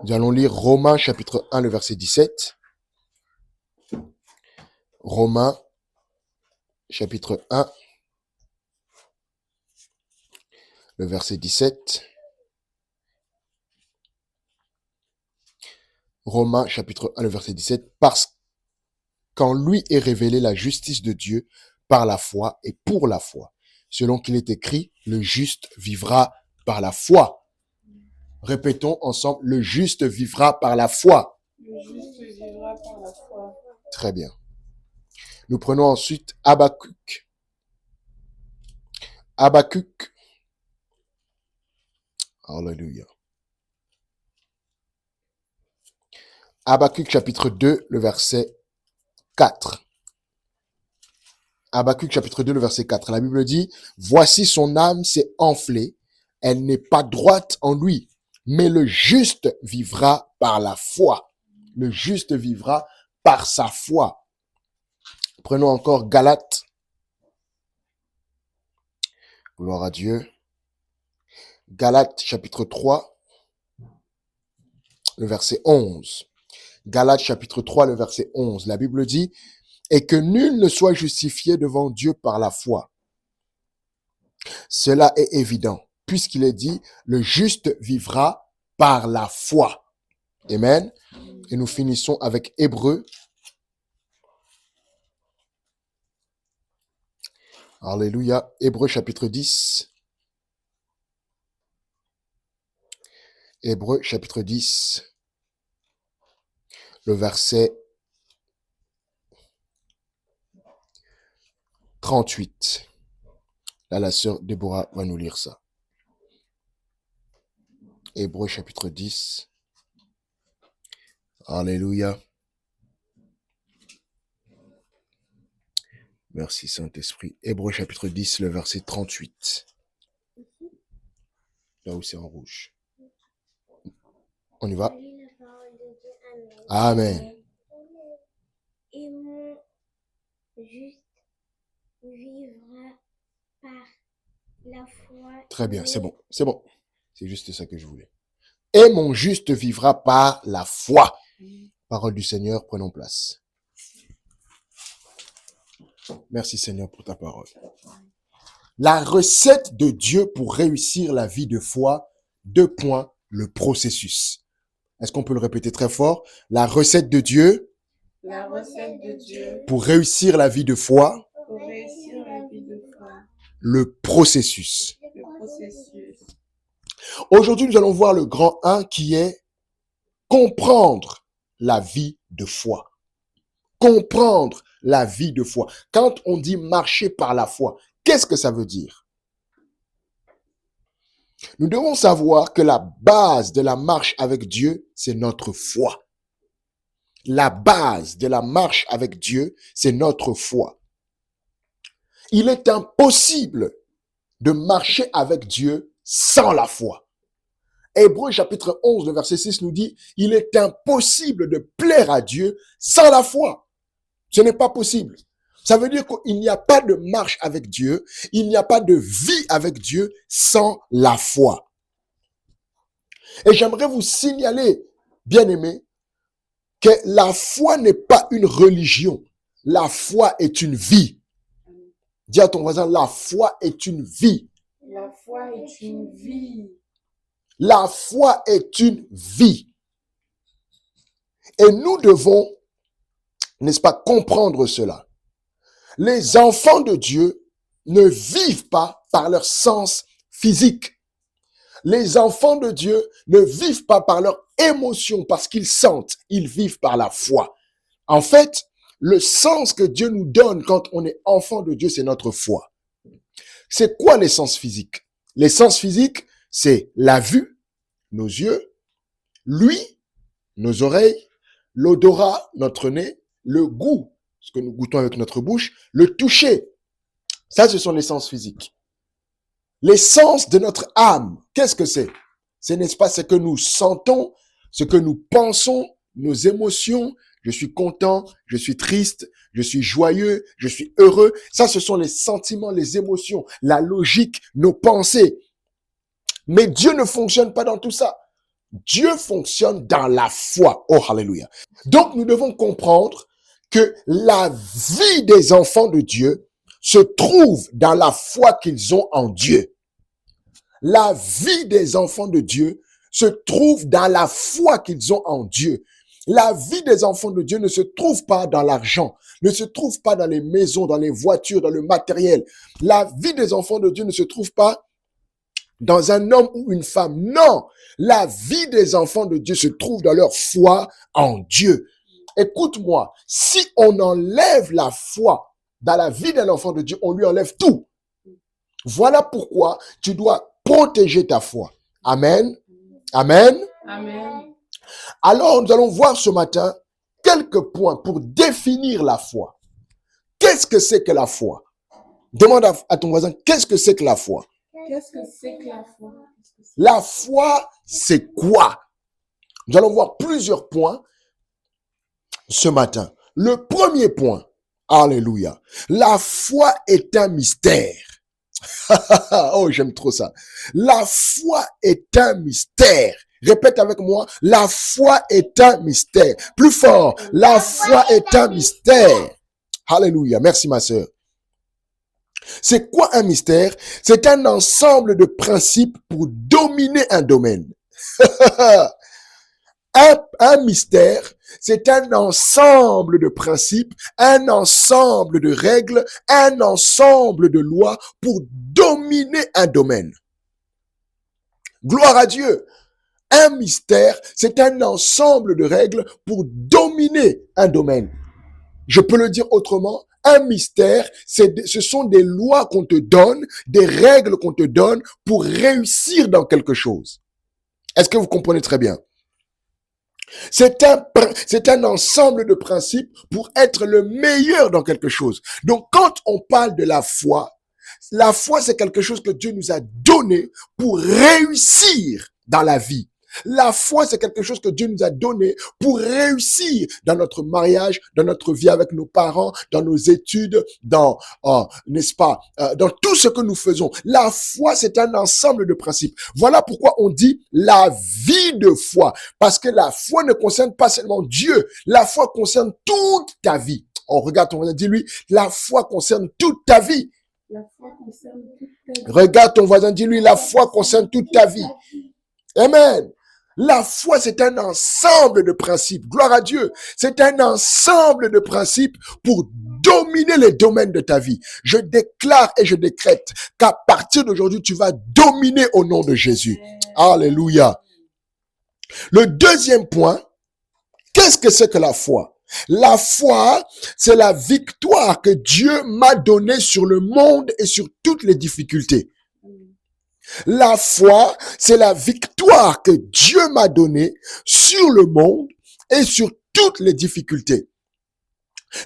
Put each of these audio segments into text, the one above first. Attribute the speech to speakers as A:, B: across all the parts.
A: Nous allons lire Romains chapitre 1, le verset 17. Romains chapitre 1, le verset 17. Romains chapitre 1, le verset 17. Parce qu'en lui est révélée la justice de Dieu par la foi et pour la foi. Selon qu'il est écrit, le juste vivra par la foi. Répétons ensemble, le juste vivra par la foi.
B: Le juste vivra par la foi.
A: Très bien. Nous prenons ensuite Habakkuk. Habakkuk. Alléluia. Habakkuk chapitre 2, le verset 4. Habakkuk chapitre 2, le verset 4. La Bible dit, « Voici son âme s'est enflée, elle n'est pas droite en lui, mais le juste vivra par la foi. » Le juste vivra par sa foi. Prenons encore Galates. Gloire à Dieu. Galates chapitre 3, le verset 11. Galates chapitre 3, le verset 11. La Bible dit, « Et que nul ne soit justifié devant Dieu par la foi. Cela est évident, puisqu'il est dit, le juste vivra par la foi. » Amen. Et nous finissons avec Hébreux. Alléluia. Hébreux chapitre 10. Hébreux chapitre 10. Le verset 38. Là, la sœur Déborah va nous lire ça. Hébreux chapitre 10. Alléluia. Merci Saint-Esprit. Hébreux chapitre 10, le verset 38. Là où c'est en rouge. On y va? Amen.
C: Et mon juste vivra par la foi.
A: Très bien, c'est bon, c'est bon. C'est juste ça que je voulais. Et mon juste vivra par la foi. Parole du Seigneur, prenons place. Merci Seigneur pour ta parole. La recette de Dieu pour réussir la vie de foi, 2 points, le processus. Est-ce qu'on peut le répéter très fort? La recette de Dieu,
B: La recette de Dieu
A: pour réussir la vie de foi,
B: pour réussir la vie de foi.
A: le processus.
B: Le processus.
A: Aujourd'hui, nous allons voir le grand 1 qui est comprendre la vie de foi. Comprendre la vie de foi. Quand on dit marcher par la foi, qu'est-ce que ça veut dire? Nous devons savoir que la base de la marche avec Dieu, c'est notre foi. La base de la marche avec Dieu, c'est notre foi. Il est impossible de marcher avec Dieu sans la foi. Hébreux chapitre 11, le verset 6 nous dit, il est impossible de plaire à Dieu sans la foi. Ce n'est pas possible. Ça veut dire qu'il n'y a pas de marche avec Dieu, il n'y a pas de vie avec Dieu sans la foi. Et j'aimerais vous signaler, bien-aimés, que la foi n'est pas une religion. La foi est une vie. Dis à ton voisin, la foi est une vie.
B: La foi est une vie.
A: La foi est une vie. Et nous devons, n'est-ce pas, comprendre cela. Les enfants de Dieu ne vivent pas par leur sens physique. Les enfants de Dieu ne vivent pas par leur émotion, parce qu'ils sentent, ils vivent par la foi. En fait, le sens que Dieu nous donne quand on est enfant de Dieu, c'est notre foi. C'est quoi l'essence physique? L'essence physique, c'est la vue, nos yeux, l'ouïe, nos oreilles, l'odorat, notre nez, le goût, ce que nous goûtons avec notre bouche, le toucher. Ça, ce sont les sens physiques. L'essence de notre âme, qu'est-ce que c'est? C'est, n'est-ce pas, ce que nous sentons, ce que nous pensons, nos émotions. Je suis content, je suis triste, je suis joyeux, je suis heureux. Ça, ce sont les sentiments, les émotions, la logique, nos pensées. Mais Dieu ne fonctionne pas dans tout ça. Dieu fonctionne dans la foi. Oh, alléluia. Donc, nous devons comprendre que la vie des enfants de Dieu se trouve dans la foi qu'ils ont en Dieu. La vie des enfants de Dieu se trouve dans la foi qu'ils ont en Dieu. La vie des enfants de Dieu ne se trouve pas dans l'argent, ne se trouve pas dans les maisons, dans les voitures, dans le matériel. La vie des enfants de Dieu ne se trouve pas dans un homme ou une femme. Non, la vie des enfants de Dieu se trouve dans leur foi en Dieu. Écoute-moi, si on enlève la foi dans la vie d'un enfant de Dieu, on lui enlève tout. Voilà pourquoi tu dois protéger ta foi. Amen. Amen.
B: Amen.
A: Alors, nous allons voir ce matin quelques points pour définir la foi. Qu'est-ce que c'est que la foi? Demande à ton voisin, qu'est-ce que c'est que la foi?
B: Qu'est-ce que c'est que la foi?
A: La foi, c'est quoi? Nous allons voir plusieurs points ce matin. Le premier point, alléluia, la foi est un mystère. Oh, j'aime trop ça. La foi est un mystère. Répète avec moi, la foi est un mystère. Plus fort, la foi est un mystère. Alléluia, merci ma sœur. C'est quoi un mystère? C'est un ensemble de principes pour dominer un domaine. Un mystère, c'est un ensemble de principes, un ensemble de règles, un ensemble de lois pour dominer un domaine. Gloire à Dieu. Un mystère, c'est un ensemble de règles pour dominer un domaine. Je peux le dire autrement, un mystère, ce sont des lois qu'on te donne, des règles qu'on te donne pour réussir dans quelque chose. Est-ce que vous comprenez très bien? C'est un ensemble de principes pour être le meilleur dans quelque chose. Donc, quand on parle de la foi, c'est quelque chose que Dieu nous a donné pour réussir dans la vie. La foi, c'est quelque chose que Dieu nous a donné pour réussir dans notre mariage, dans notre vie avec nos parents, dans nos études, n'est-ce pas, dans tout ce que nous faisons. La foi, c'est un ensemble de principes. Voilà pourquoi on dit la vie de foi. Parce que la foi ne concerne pas seulement Dieu. La foi concerne toute ta vie. Oh, regarde ton voisin, dis-lui, la foi concerne toute ta vie.
B: La foi concerne toute ta vie.
A: Regarde ton voisin, dis-lui, la foi concerne toute ta vie. Amen. La foi, c'est un ensemble de principes. Gloire à Dieu. C'est un ensemble de principes pour dominer les domaines de ta vie. Je déclare et je décrète qu'à partir d'aujourd'hui, tu vas dominer au nom de Jésus. Alléluia. Le deuxième point, qu'est-ce que c'est que la foi? La foi, c'est la victoire que Dieu m'a donnée sur le monde et sur toutes les difficultés. La foi, c'est la victoire que Dieu m'a donnée sur le monde et sur toutes les difficultés.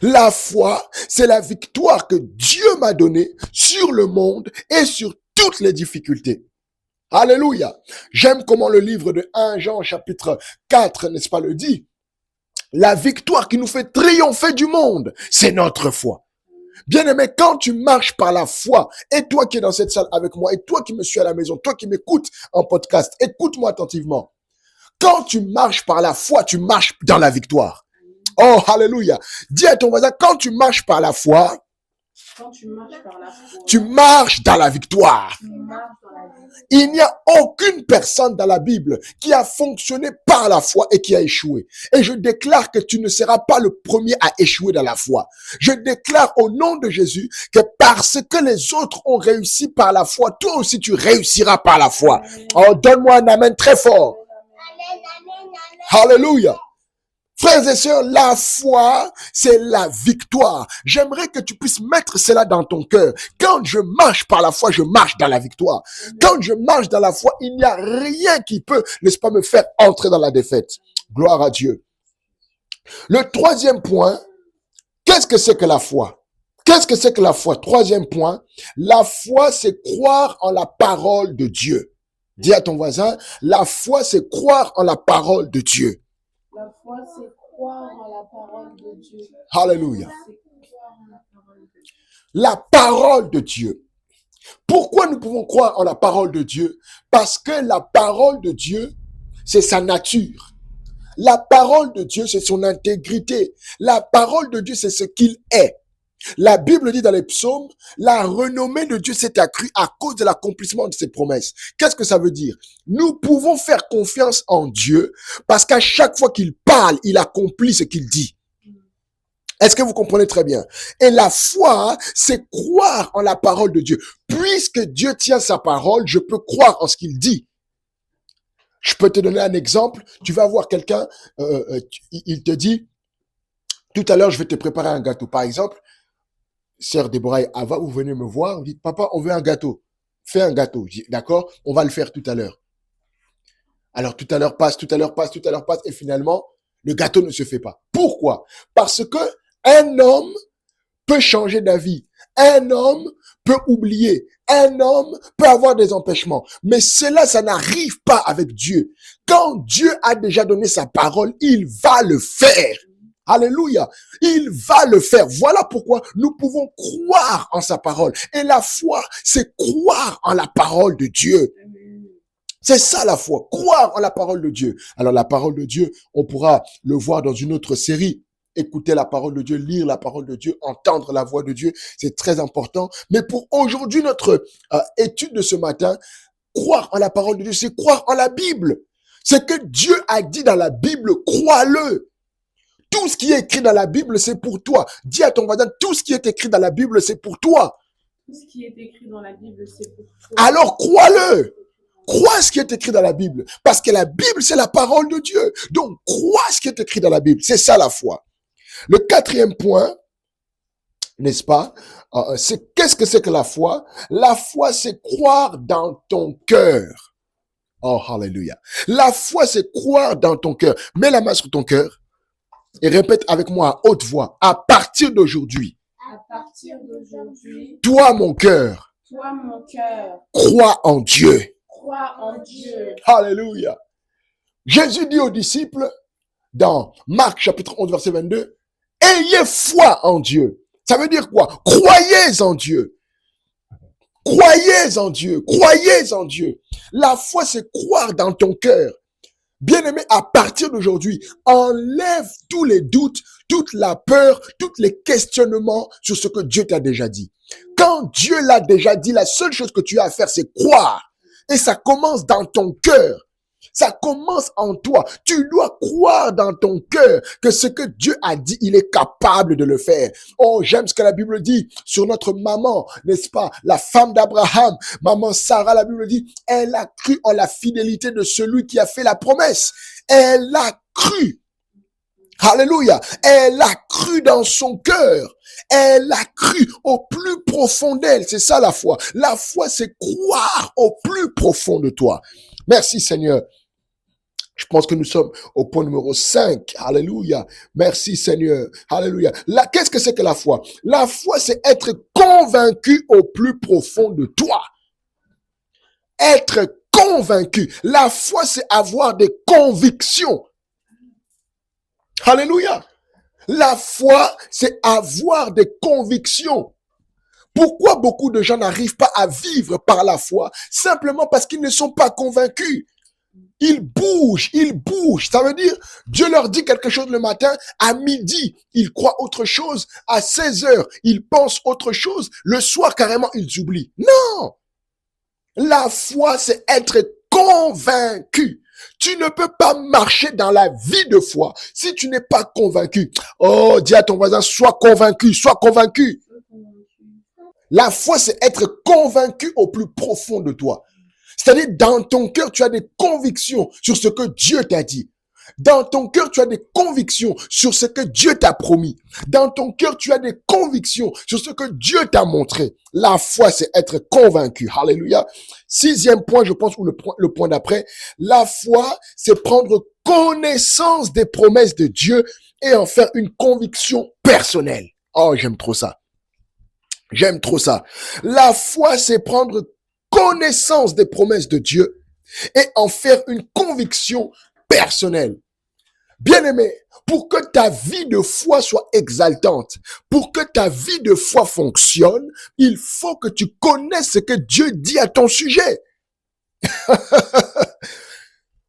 A: La foi, c'est la victoire que Dieu m'a donnée sur le monde et sur toutes les difficultés. Alléluia. J'aime comment le livre de 1 Jean chapitre 4, n'est-ce pas, le dit. La victoire qui nous fait triompher du monde, c'est notre foi. Bien-aimé, quand tu marches par la foi, et toi qui es dans cette salle avec moi, et toi qui me suis à la maison, toi qui m'écoutes en podcast, écoute-moi attentivement. Quand tu marches par la foi, tu marches dans la victoire. Oh, alléluia. Dis à ton voisin, quand tu marches par la foi,
B: Quand tu marches par la foi,
A: tu marches dans la victoire.
B: tu marches dans la vie.
A: Il n'y a aucune personne dans la Bible qui a fonctionné par la foi et qui a échoué. Et je déclare que tu ne seras pas le premier à échouer dans la foi. Je déclare au nom de Jésus que parce que les autres ont réussi par la foi, toi aussi tu réussiras par la foi. Oh, donne-moi un amen très fort. Alléluia. Frères et sœurs, la foi, c'est la victoire. J'aimerais que tu puisses mettre cela dans ton cœur. Quand je marche par la foi, je marche dans la victoire. Quand je marche dans la foi, il n'y a rien qui peut, n'est-ce pas, me faire entrer dans la défaite. Gloire à Dieu. Le troisième point, qu'est-ce que c'est que la foi? Qu'est-ce que c'est que la foi? Troisième point, la foi, c'est croire en la parole de Dieu. Dis à ton voisin, la foi, c'est croire en la parole de Dieu.
B: La foi, c'est croire en la parole de Dieu.
A: Alléluia.
B: C'est croire en la parole de Dieu.
A: La parole de Dieu. Pourquoi nous pouvons croire en la parole de Dieu? Parce que la parole de Dieu, c'est sa nature. La parole de Dieu, c'est son intégrité. La parole de Dieu, c'est ce qu'il est. La Bible dit dans les psaumes, la renommée de Dieu s'est accrue à cause de l'accomplissement de ses promesses. Qu'est-ce que ça veut dire? Nous pouvons faire confiance en Dieu parce qu'à chaque fois qu'il parle, il accomplit ce qu'il dit. Est-ce que vous comprenez très bien? Et la foi, c'est croire en la parole de Dieu. Puisque Dieu tient sa parole, je peux croire en ce qu'il dit. Je peux te donner un exemple. Tu vas voir quelqu'un, il te dit, tout à l'heure, je vais te préparer un gâteau. Par exemple, sœur Déborah et Ava, vous venez me voir, vous dites, papa, on veut un gâteau. Fais un gâteau. Je dis, d'accord, on va le faire tout à l'heure. Alors, tout à l'heure passe, et finalement, le gâteau ne se fait pas. Pourquoi? Parce que un homme peut changer d'avis. Un homme peut oublier. Un homme peut avoir des empêchements. Mais cela, ça n'arrive pas avec Dieu. Quand Dieu a déjà donné sa parole, il va le faire. Alléluia. Il va le faire. Voilà pourquoi nous pouvons croire en sa parole. Et la foi, c'est croire en la parole de Dieu. C'est ça la foi, croire en la parole de Dieu. Alors la parole de Dieu, on pourra le voir dans une autre série. Écouter la parole de Dieu, lire la parole de Dieu, entendre la voix de Dieu, c'est très important. Mais pour aujourd'hui, notre étude de ce matin, croire en la parole de Dieu, c'est croire en la Bible. Ce que Dieu a dit dans la Bible, crois-le. Tout ce qui est écrit dans la Bible, c'est pour toi. Dis à ton voisin, tout ce qui est écrit dans la Bible, c'est pour toi.
B: Tout ce qui est écrit dans la Bible, c'est pour toi.
A: Alors crois-le. Crois ce qui est écrit dans la Bible. Parce que la Bible, c'est la parole de Dieu. Donc, crois ce qui est écrit dans la Bible. C'est ça la foi. Le quatrième point, n'est-ce pas, c'est qu'est-ce que c'est que la foi? La foi, c'est croire dans ton cœur. Oh, hallelujah. La foi, c'est croire dans ton cœur. Mets la main sur ton cœur et répète avec moi à haute voix. À partir d'aujourd'hui, toi, mon cœur, crois en Dieu.
B: Crois en Dieu.
A: Alléluia. Jésus dit aux disciples, dans Marc chapitre 11, verset 22, ayez foi en Dieu. Ça veut dire quoi? Croyez en Dieu. Croyez en Dieu. Croyez en Dieu. La foi, c'est croire dans ton cœur. Bien-aimé, à partir d'aujourd'hui, enlève tous les doutes, toute la peur, tous les questionnements sur ce que Dieu t'a déjà dit. Quand Dieu l'a déjà dit, la seule chose que tu as à faire, c'est croire. Et ça commence dans ton cœur. Ça commence en toi. Tu dois croire dans ton cœur que ce que Dieu a dit, il est capable de le faire. Oh, j'aime ce que la Bible dit sur notre maman, n'est-ce pas? La femme d'Abraham, maman Sarah, la Bible dit, elle a cru en la fidélité de celui qui a fait la promesse. Elle a cru. Alléluia. Elle a cru dans son cœur. Elle a cru au plus profond d'elle. C'est ça la foi. La foi, c'est croire au plus profond de toi. Merci Seigneur. Je pense que nous sommes au point numéro 5. Alléluia. Merci Seigneur. Alléluia. Qu'est-ce que c'est que la foi? La foi, c'est être convaincu au plus profond de toi. Être convaincu. La foi, c'est avoir des convictions. Alléluia. La foi, c'est avoir des convictions. Pourquoi beaucoup de gens n'arrivent pas à vivre par la foi? Simplement parce qu'ils ne sont pas convaincus. Ils bougent. Ça veut dire, Dieu leur dit quelque chose le matin, à midi, ils croient autre chose, à 16h, ils pensent autre chose, le soir, carrément, ils oublient. Non! La foi, c'est être convaincu. Tu ne peux pas marcher dans la vie de foi si tu n'es pas convaincu. Oh, dis à ton voisin, sois convaincu, sois convaincu. La foi, c'est être convaincu au plus profond de toi. C'est-à-dire, dans ton cœur, tu as des convictions sur ce que Dieu t'a dit. Dans ton cœur, tu as des convictions sur ce que Dieu t'a promis. Dans ton cœur, tu as des convictions sur ce que Dieu t'a montré. La foi, c'est être convaincu. Alléluia. 6e point, je pense, ou le point d'après. La foi, c'est prendre connaissance des promesses de Dieu et en faire une conviction personnelle. Oh, j'aime trop ça. J'aime trop ça. La foi, c'est prendre connaissance des promesses de Dieu et en faire une conviction personnelle. Bien-aimé, pour que ta vie de foi soit exaltante, pour que ta vie de foi fonctionne, il faut que tu connaisses ce que Dieu dit à ton sujet.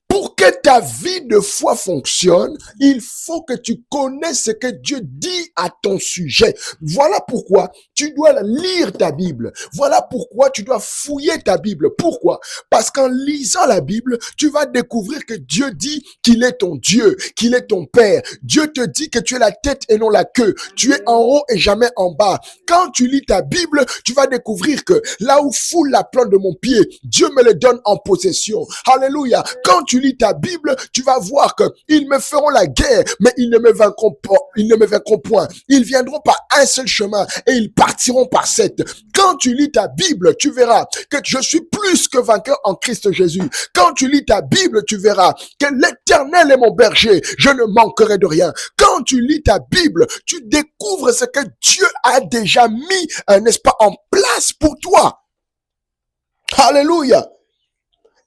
A: Pour que que ta vie de foi fonctionne, il faut que tu connaisses ce que Dieu dit à ton sujet. Voilà pourquoi tu dois lire ta Bible. Voilà pourquoi tu dois fouiller ta Bible. Pourquoi? Parce qu'en lisant la Bible, tu vas découvrir que Dieu dit qu'il est ton Dieu, qu'il est ton Père. Dieu te dit que tu es la tête et non la queue. Tu es en haut et jamais en bas. Quand tu lis ta Bible, tu vas découvrir que là où foule la plante de mon pied, Dieu me le donne en possession. Alléluia. Quand tu lis ta Bible, tu vas voir que ils me feront la guerre, mais ils ne me vaincront pas. Ils ne me vaincront point. Ils viendront par un seul chemin et ils partiront par 7. Quand tu lis ta Bible, tu verras que je suis plus que vainqueur en Christ Jésus. Quand tu lis ta Bible, tu verras que l'Éternel est mon berger. Je ne manquerai de rien. Quand tu lis ta Bible, tu découvres ce que Dieu a déjà mis, n'est-ce pas, en place pour toi. Alléluia.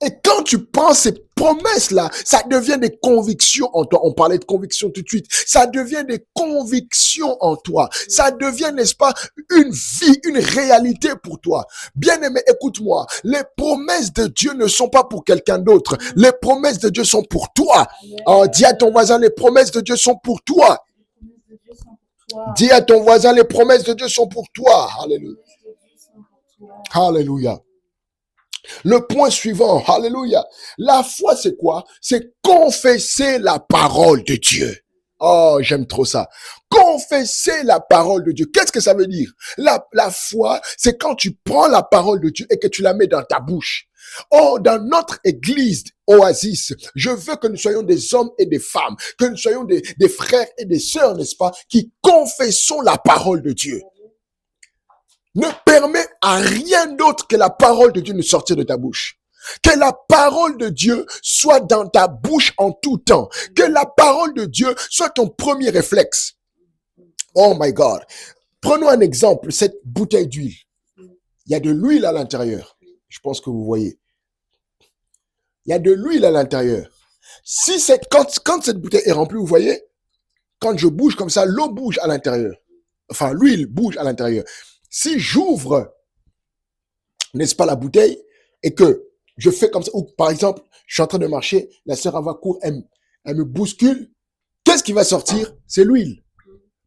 A: Et quand tu prends ces promesses-là, ça devient des convictions en toi. On parlait de convictions tout de suite. Ça devient des convictions en toi. Ça devient, n'est-ce pas, une vie, une réalité pour toi. Bien-aimé, écoute-moi. Les promesses de Dieu ne sont pas pour quelqu'un d'autre. Les promesses de Dieu sont pour toi. Oh, dis à ton voisin, les promesses de Dieu sont pour toi. Dis à ton voisin, les promesses de Dieu sont pour toi. Alléluia. Alléluia. Le point suivant, alléluia. La foi, c'est quoi? C'est confesser la parole de Dieu. Oh, j'aime trop ça. Confesser la parole de Dieu. Qu'est-ce que ça veut dire? La foi, c'est quand tu prends la parole de Dieu et que tu la mets dans ta bouche. Oh, dans notre église Oasis, je veux que nous soyons des hommes et des femmes, que nous soyons des frères et des sœurs, n'est-ce pas, qui confessons la parole de Dieu. Ne permet à rien d'autre que la parole de Dieu ne sortir de ta bouche. Que la parole de Dieu soit dans ta bouche en tout temps. Que la parole de Dieu soit ton premier réflexe. Oh my God. Prenons un exemple, cette bouteille d'huile. Il y a de l'huile à l'intérieur. Je pense que vous voyez. Il y a de l'huile à l'intérieur. Si c'est quand cette bouteille est remplie, vous voyez, quand je bouge comme ça, l'eau bouge à l'intérieur. Enfin, l'huile bouge à l'intérieur. Si j'ouvre, n'est-ce pas, la bouteille, et que je fais comme ça, ou par exemple, je suis en train de marcher, la sœur Ava court, elle me bouscule, qu'est-ce qui va sortir? C'est l'huile.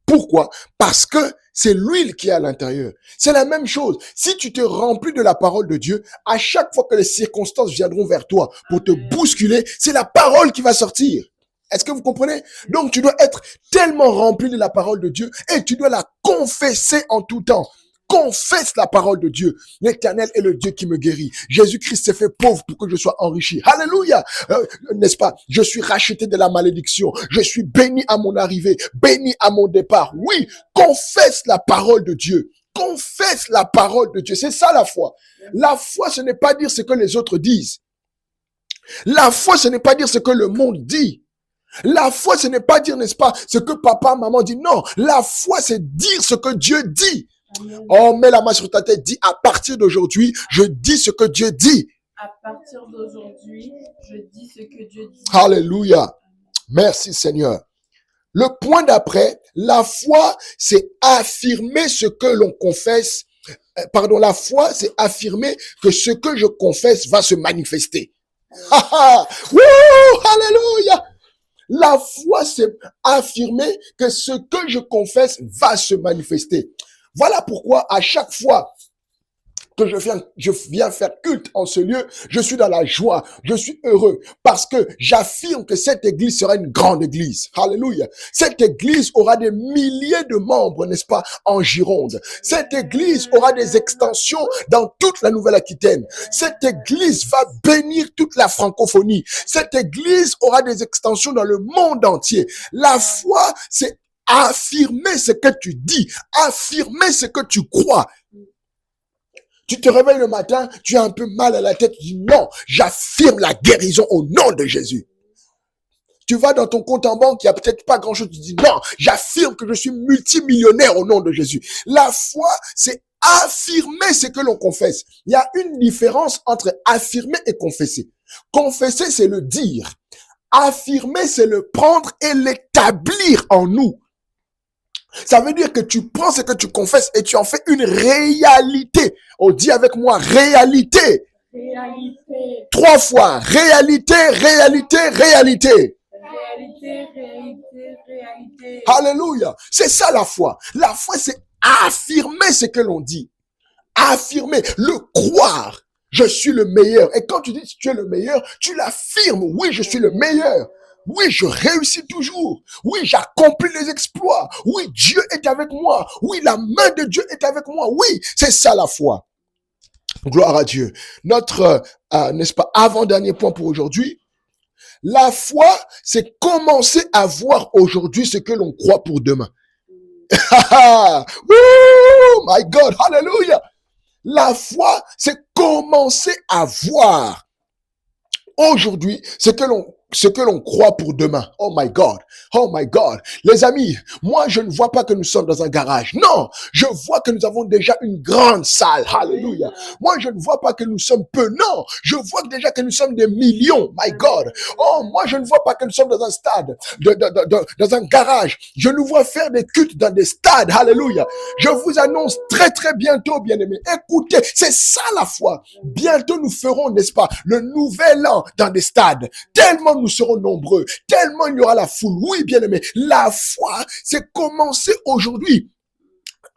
A: Pourquoi? Parce que c'est l'huile qui est à l'intérieur. C'est la même chose. Si tu te remplis de la parole de Dieu, à chaque fois que les circonstances viendront vers toi pour te bousculer, c'est la parole qui va sortir. Est-ce que vous comprenez? Donc, tu dois être tellement rempli de la parole de Dieu et tu dois la confesser en tout temps. Confesse la parole de Dieu. L'Éternel est le Dieu qui me guérit. Jésus-Christ s'est fait pauvre pour que je sois enrichi. Alléluia. N'est-ce pas? Je suis racheté de la malédiction. Je suis béni à mon arrivée, béni à mon départ. Oui, confesse la parole de Dieu. Confesse la parole de Dieu. C'est ça la foi. La foi, ce n'est pas dire ce que les autres disent. La foi, ce n'est pas dire ce que le monde dit. La foi, ce n'est pas dire, n'est-ce pas, ce que papa, maman dit. Non, la foi, c'est dire ce que Dieu dit. Amen. Oh, mets la main sur ta tête, dis à partir d'aujourd'hui, je dis ce que Dieu dit.
B: À partir d'aujourd'hui, je dis ce que Dieu dit.
A: Alléluia. Merci Seigneur. Le point d'après, la foi, c'est affirmer ce que l'on confesse. Pardon, la foi, c'est affirmer que ce que je confesse va se manifester. Alléluia. La foi, c'est affirmer que ce que je confesse va se manifester. Voilà pourquoi à chaque fois que je viens faire culte en ce lieu, je suis dans la joie, je suis heureux parce que j'affirme que cette église sera une grande église. Alléluia. Cette église aura des milliers de membres, n'est-ce pas, en Gironde. Cette église aura des extensions dans toute la Nouvelle-Aquitaine. Cette église va bénir toute la francophonie. Cette église aura des extensions dans le monde entier. La foi, c'est affirmer ce que tu dis, affirmer ce que tu crois. Tu te réveilles le matin, tu as un peu mal à la tête, tu dis non, j'affirme la guérison au nom de Jésus. Tu vas dans ton compte en banque, il n'y a peut-être pas grand-chose, tu dis non, j'affirme que je suis multimillionnaire au nom de Jésus. La foi, c'est affirmer ce que l'on confesse. Il y a une différence entre affirmer et confesser. Confesser, c'est le dire. Affirmer, c'est le prendre et l'établir en nous. Ça veut dire que tu prends ce que tu confesses et tu en fais une réalité. On dit avec moi, réalité.
B: Réalité.
A: 3 fois. Réalité, réalité, réalité.
B: Réalité, réalité, réalité.
A: Alléluia. C'est ça la foi. La foi, c'est affirmer ce que l'on dit. Affirmer, le croire. Je suis le meilleur. Et quand tu dis que tu es le meilleur, tu l'affirmes. Oui, je suis le meilleur. Oui, je réussis toujours. Oui, j'accomplis les exploits. Oui, Dieu est avec moi. Oui, la main de Dieu est avec moi. Oui, c'est ça la foi. Gloire à Dieu. Notre, n'est-ce pas, avant-dernier point pour aujourd'hui. La foi, c'est commencer à voir aujourd'hui ce que l'on croit pour demain. Woo, my God, hallelujah. La foi, c'est commencer à voir aujourd'hui ce que l'on croit pour demain. Oh my God. Oh my God. Les amis, moi, je ne vois pas que nous sommes dans un garage. Non, je vois que nous avons déjà une grande salle. Hallelujah. Moi, je ne vois pas que nous sommes peu. Non, je vois déjà que nous sommes des millions. My God. Oh, moi, je ne vois pas que nous sommes dans un stade, dans un garage. Je nous vois faire des cultes dans des stades. Hallelujah. Je vous annonce très, très bientôt, bien-aimés. Écoutez, c'est ça la foi. Bientôt, nous ferons, n'est-ce pas, le nouvel an dans des stades. Tellement nous serons nombreux, tellement il y aura la foule. Oui, bien-aimé, la foi, c'est commencer aujourd'hui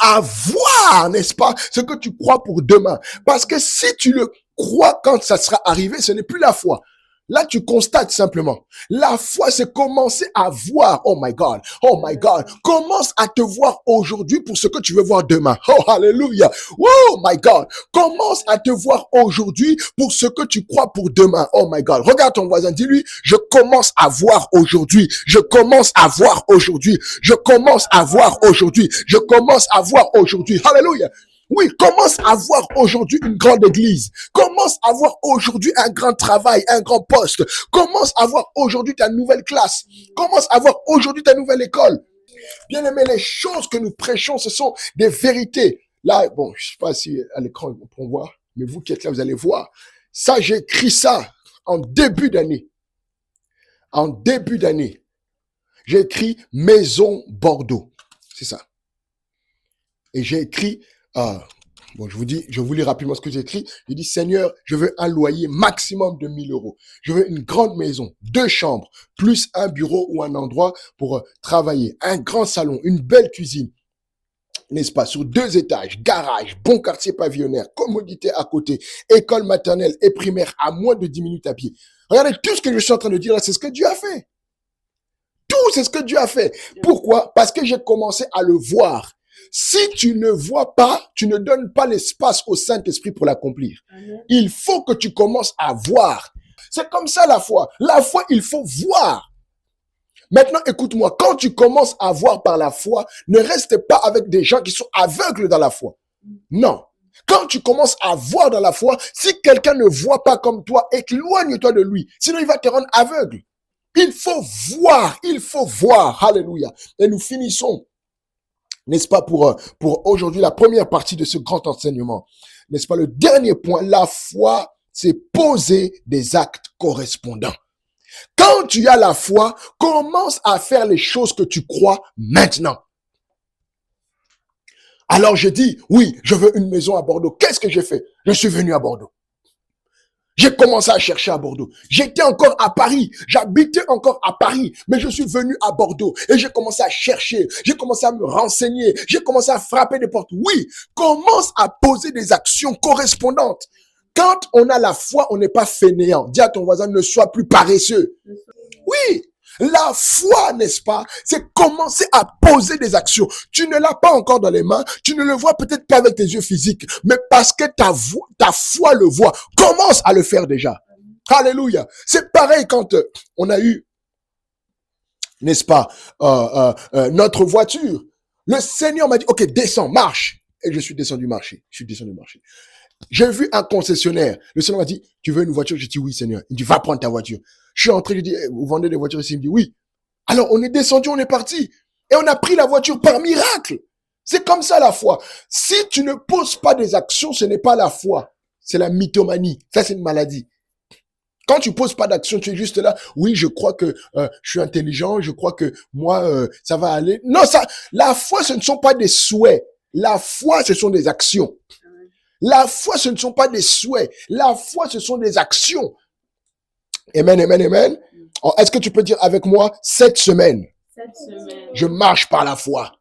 A: à voir, n'est-ce pas, ce que tu crois pour demain. Parce que si tu le crois quand ça sera arrivé, ce n'est plus la foi. Là, tu constates simplement. La foi, c'est commencer à voir. Oh my God. Oh my God. Commence à te voir aujourd'hui pour ce que tu veux voir demain. Oh, hallelujah. Oh my God. Commence à te voir aujourd'hui pour ce que tu crois pour demain. Oh my God. Regarde ton voisin. Dis-lui, je commence à voir aujourd'hui. Je commence à voir aujourd'hui. Je commence à voir aujourd'hui. Je commence à voir aujourd'hui. Hallelujah. Oui, commence à voir aujourd'hui une grande église. Commence à voir aujourd'hui un grand travail, un grand poste. Commence à voir aujourd'hui ta nouvelle classe. Commence à voir aujourd'hui ta nouvelle école. Bien aimé, les choses que nous prêchons, ce sont des vérités. Là, bon, je sais pas si à l'écran on peut voir, mais vous qui êtes là, vous allez voir. Ça, j'ai écrit ça en début d'année. En début d'année. J'ai écrit Maison Bordeaux. C'est ça. Et j'ai écrit bon, je vous lis rapidement ce que j'ai écrit. J'ai dit, Seigneur, je veux un loyer maximum de 1 000 euros. Je veux une grande maison, 2 chambres, plus un bureau ou un endroit pour travailler, un grand salon, une belle cuisine, n'est-ce pas, sur 2 étages, garage, bon quartier pavillonnaire, commodité à côté, école maternelle et primaire à moins de 10 minutes à pied. Regardez, tout ce que je suis en train de dire là, c'est ce que Dieu a fait. Tout, c'est ce que Dieu a fait. Pourquoi? Parce que j'ai commencé à le voir. Si tu ne vois pas, tu ne donnes pas l'espace au Saint-Esprit pour l'accomplir. Il faut que tu commences à voir. C'est comme ça la foi. La foi, il faut voir. Maintenant, écoute-moi, quand tu commences à voir par la foi, ne reste pas avec des gens qui sont aveugles dans la foi. Non. Quand tu commences à voir dans la foi, si quelqu'un ne voit pas comme toi, éloigne-toi de lui. Sinon, il va te rendre aveugle. Il faut voir, il faut voir. Alléluia. Et nous finissons, n'est-ce pas, pour aujourd'hui, la première partie de ce grand enseignement. N'est-ce pas, le dernier point, la foi, c'est poser des actes correspondants. Quand tu as la foi, commence à faire les choses que tu crois maintenant. Alors je dis, oui, je veux une maison à Bordeaux. Qu'est-ce que j'ai fait? Je suis venu à Bordeaux. J'ai commencé à chercher à Bordeaux. J'étais encore à Paris. J'habitais encore à Paris. Mais je suis venu à Bordeaux. Et j'ai commencé à chercher. J'ai commencé à me renseigner. J'ai commencé à frapper des portes. Oui, commence à poser des actions correspondantes. Quand on a la foi, on n'est pas fainéant. Dis à ton voisin, ne sois plus paresseux. Oui, la foi, n'est-ce pas, c'est commencer à poser des actions. Tu ne l'as pas encore dans les mains, tu ne le vois peut-être pas avec tes yeux physiques, mais parce que ta foi le voit. Commence à le faire déjà. Alléluia. C'est pareil quand on a eu, n'est-ce pas, notre voiture. Le Seigneur m'a dit, ok, descends, marche. Et je suis descendu marcher. J'ai vu un concessionnaire. Le Seigneur m'a dit, tu veux une voiture? Je dis oui, Seigneur. Il me dit, va prendre ta voiture. Je suis entré, je dis, vous vendez des voitures ici? Il me dit oui. Alors, on est descendu, on est parti. Et on a pris la voiture par miracle. C'est comme ça la foi. Si tu ne poses pas des actions, ce n'est pas la foi. C'est la mythomanie. Ça, c'est une maladie. Quand tu poses pas d'action, tu es juste là. Oui, je crois que je suis intelligent. Je crois que moi, ça va aller. Non, ça, la foi, ce ne sont pas des souhaits. La foi, ce sont des actions. La foi, ce ne sont pas des souhaits. La foi, ce sont des actions. Amen, amen, amen. Est-ce que tu peux dire avec moi, cette semaine,
B: Cette semaine,
A: je marche par la foi.